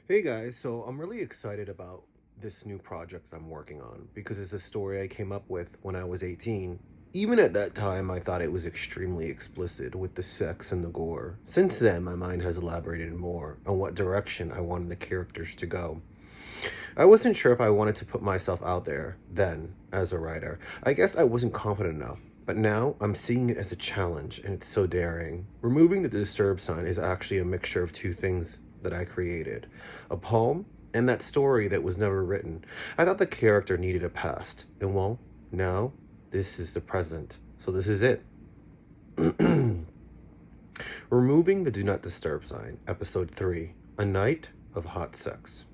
Hey guys, so I'm really excited about this new project I'm working on because it's a story I came up with when I was 18. Even at that time, I thought it was extremely explicit with the sex and the gore. Since then, my mind has elaborated more on what direction I wanted the characters to go. I wasn't sure if I wanted to put myself out there then as a writer. I guess I wasn't confident enough. But now I'm seeing it as a challenge, and it's so daring. Removing the disturb sign is actually a mixture of two things that I created: a poem and that story that was never written. I thought the character needed a past, and well, now this is the present. So this is it. Removing the do not disturb sign, episode 3, A Night of Hot Sex.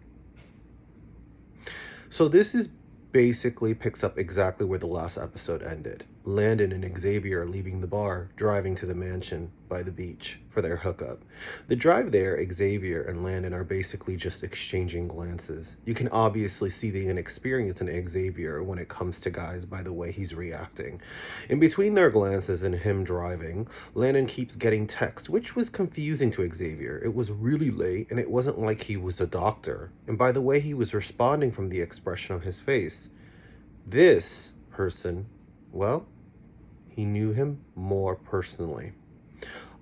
So this is basically picks up exactly where the last episode ended. Landon and Xavier are leaving the bar, driving to the mansion by the beach for their hookup. The drive there, Xavier and Landon are basically just exchanging glances. You can obviously see the inexperience in Xavier when it comes to guys by the way he's reacting. In between their glances and him driving, Landon keeps getting text, which was confusing to Xavier. It was really late, and it wasn't like he was a doctor. And by the way he was responding from the expression on his face, this person, well, he knew him more personally.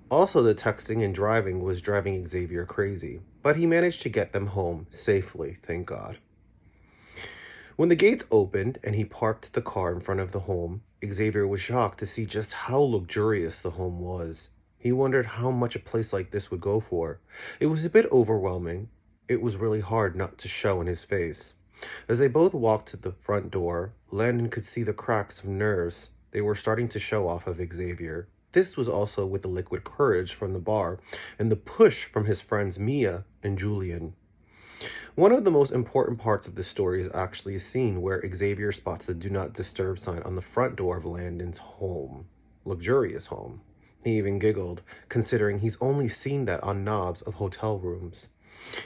Also, the texting and driving was driving Xavier crazy, but he managed to get them home safely, thank God. When the gates opened and he parked the car in front of the home, Xavier was shocked to see just how luxurious the home was. He wondered how much a place like this would go for. It was a bit overwhelming. It was really hard not to show in his face. As they both walked to the front door, Landon could see the cracks of nerves they were starting to show off of Xavier. This was also with the liquid courage from the bar and the push from his friends Mia and Julian. One of the most important parts of the story is actually a scene where Xavier spots the do not disturb sign on the front door of Landon's home. Luxurious home. He even giggled, considering he's only seen that on knobs of hotel rooms.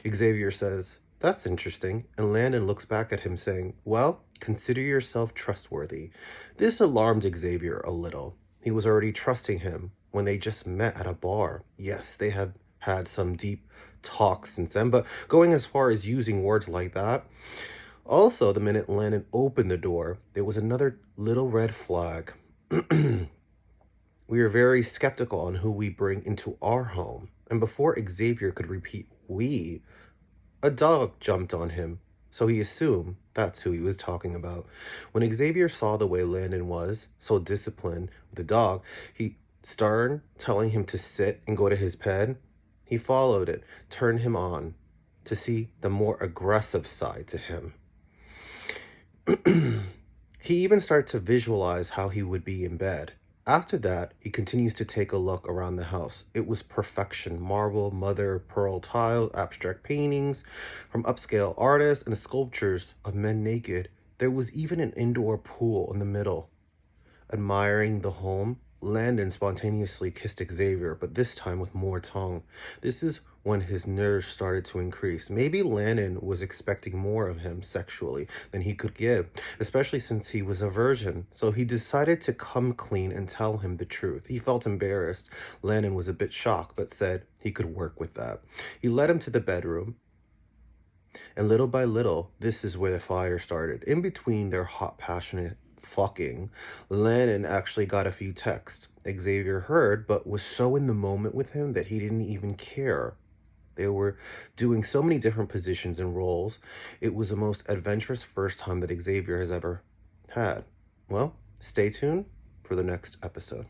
Xavier says, "That's interesting," and Landon looks back at him saying, "Well, consider yourself trustworthy." This alarmed Xavier a little. He was already trusting him when they just met at a bar. Yes, they had had some deep talks since then, but going as far as using words like that. Also, the minute Landon opened the door, there was another little red flag. We are very skeptical on who we bring into our home. And before Xavier could repeat we, a dog jumped on him, so he assumed that's who he was talking about. When Xavier saw the way Landon was, so disciplined with the dog, he stern, telling him to sit and go to his pen, he followed it, turned him on to see the more aggressive side to him. He even started to visualize how he would be in bed. After that, he continues to take a look around the house. It was perfection: marble, mother pearl tiles, abstract paintings from upscale artists, and sculptures of men naked. There was even an indoor pool in the middle. Admiring the home, Landon spontaneously kissed Xavier, but this time with more tongue. This is when his nerves started to increase. Maybe Landon was expecting more of him sexually than he could give, especially since he was a virgin. So he decided to come clean and tell him the truth. He felt embarrassed. Landon was a bit shocked, but said he could work with that. He led him to the bedroom, and little by little, this is where the fire started. In between their hot, passionate fucking, Landon actually got a few texts. Xavier heard, but was so in the moment with him that he didn't even care. They were doing so many different positions and roles. It was the most adventurous first time that Xavier has ever had. Well, stay tuned for the next episode.